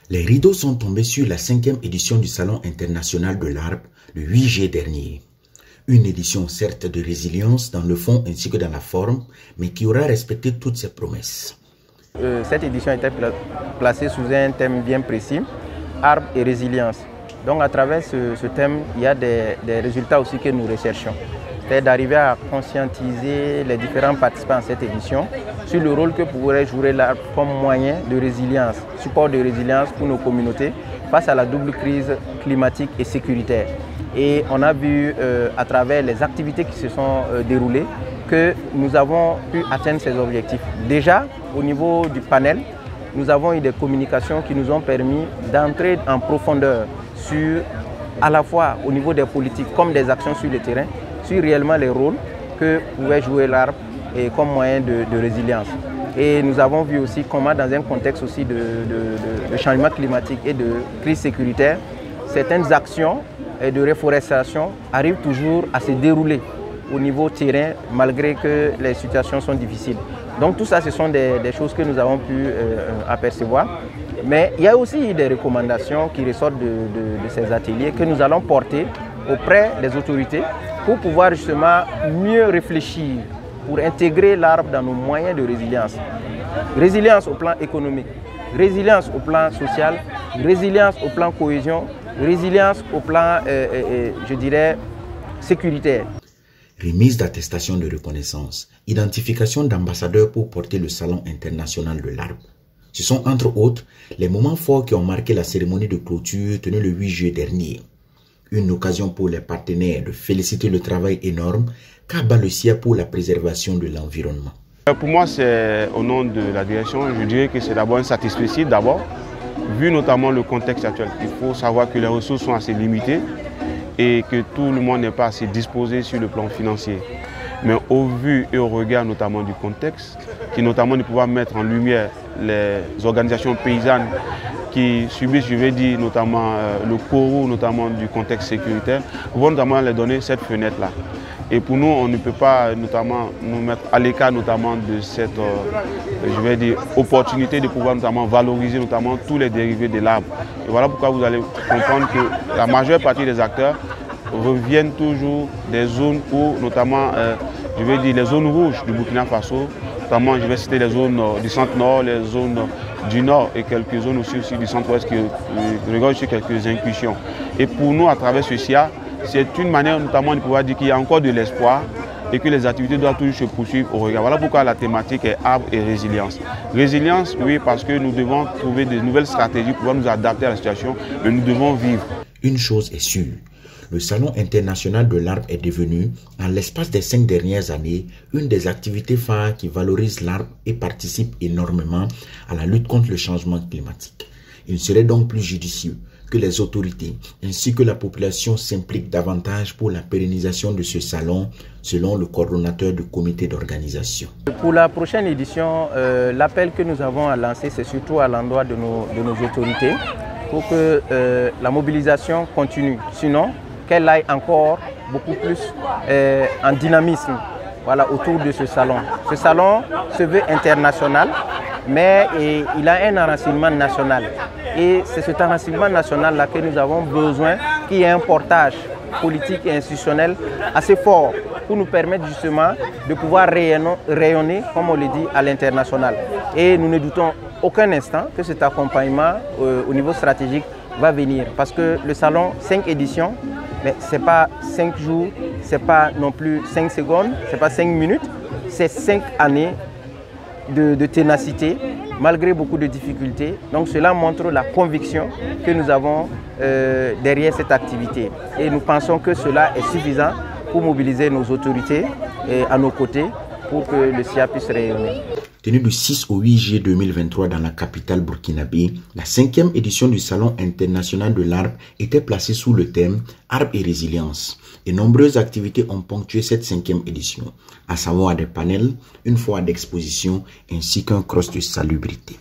Les rideaux sont tombés sur la 5e édition du Salon international de l'arbre le 8 juillet dernier. Une édition certes de résilience dans le fond ainsi que dans la forme, mais qui aura respecté toutes ses promesses. Cette édition était placée sous un thème bien précis, arbre et résilience. Donc à travers ce thème, il y a des résultats aussi que nous recherchons. C'est d'arriver à conscientiser les différents participants à cette édition sur le rôle que pourrait jouer l'arbre comme moyen de résilience, support de résilience pour nos communautés face à la double crise climatique et sécuritaire. Et on a vu à travers les activités qui se sont déroulées que nous avons pu atteindre ces objectifs. Déjà, au niveau du panel, nous avons eu des communications qui nous ont permis d'entrer en profondeur sur, à la fois au niveau des politiques comme des actions sur le terrain, sur réellement les rôles que pouvait jouer l'arbre comme moyen de résilience. Et nous avons vu aussi comment dans un contexte aussi de changement climatique et de crise sécuritaire, certaines actions de réforestation arrivent toujours à se dérouler au niveau terrain malgré que les situations sont difficiles. Donc tout ça, ce sont des choses que nous avons pu apercevoir. Mais il y a aussi des recommandations qui ressortent de ces ateliers que nous allons porter auprès des autorités pour pouvoir justement mieux réfléchir, pour intégrer l'arbre dans nos moyens de résilience. Résilience au plan économique, résilience au plan social, résilience au plan cohésion, résilience au plan, je dirais, sécuritaire. Remise d'attestation de reconnaissance, identification d'ambassadeurs pour porter le Salon international de l'arbre. Ce sont entre autres les moments forts qui ont marqué la cérémonie de clôture tenue le 8 juillet dernier. Une occasion pour les partenaires de féliciter le travail énorme qu'a le CIA pour la préservation de l'environnement. Pour moi, c'est au nom de la direction, je dirais que c'est d'abord un satisfait d'abord, vu notamment le contexte actuel. Il faut savoir que les ressources sont assez limitées et que tout le monde n'est pas assez disposé sur le plan financier. Mais au vu et au regard notamment du contexte, qui notamment de pouvoir mettre en lumière les organisations paysannes qui subissent, je vais dire, notamment le courroux notamment du contexte sécuritaire, vont notamment leur donner cette fenêtre-là. Et pour nous, on ne peut pas notamment nous mettre à l'écart notamment de cette, je vais dire, opportunité de pouvoir notamment valoriser notamment tous les dérivés de l'arbre. Et voilà pourquoi vous allez comprendre que la majeure partie des acteurs reviennent toujours des zones où, notamment, je vais dire, les zones rouges du Burkina Faso, notamment, je vais citer les zones du centre-nord, les zones du nord et quelques zones aussi du centre-ouest qui regardent sur quelques incursions. Et pour nous, à travers ce SIA, c'est une manière notamment de pouvoir dire qu'il y a encore de l'espoir et que les activités doivent toujours se poursuivre au regard. Voilà pourquoi la thématique est arbre et résilience. Résilience, oui, parce que nous devons trouver de nouvelles stratégies pour pouvoir nous adapter à la situation, mais nous devons vivre. Une chose est sûre, le Salon international de l'arbre est devenu, en l'espace des 5 dernières années, une des activités phares qui valorise l'arbre et participe énormément à la lutte contre le changement climatique. Il serait donc plus judicieux que les autorités ainsi que la population s'impliquent davantage pour la pérennisation de ce salon, selon le coordonnateur du comité d'organisation. Pour la prochaine édition, l'appel que nous avons à lancer, c'est surtout à l'endroit de nos autorités pour que la mobilisation continue. Sinon, qu'elle aille encore beaucoup plus en dynamisme, voilà, autour de ce salon. Ce salon se veut international, mais il a un enracinement national. Et c'est cet enracinement national-là que nous avons besoin, qu'il y ait un portage politique et institutionnel assez fort pour nous permettre justement de pouvoir rayonner, comme on le dit, à l'international. Et nous ne doutons aucun instant que cet accompagnement au niveau stratégique va venir. Parce que le salon, 5 éditions, ce n'est pas 5 jours, ce n'est pas non plus 5 secondes, ce n'est pas 5 minutes, c'est 5 années de ténacité, malgré beaucoup de difficultés. Donc cela montre la conviction que nous avons derrière cette activité. Et nous pensons que cela est suffisant pour mobiliser nos autorités à nos côtés pour que le SIA puisse rayonner. Tenue du 6 au 8 juillet 2023 dans la capitale burkinabé, la 5e édition du Salon international de l'arbre était placée sous le thème « Arbre et résilience ». Et nombreuses activités ont ponctué cette 5e édition, à savoir des panels, une foire d'exposition ainsi qu'un cross de salubrité.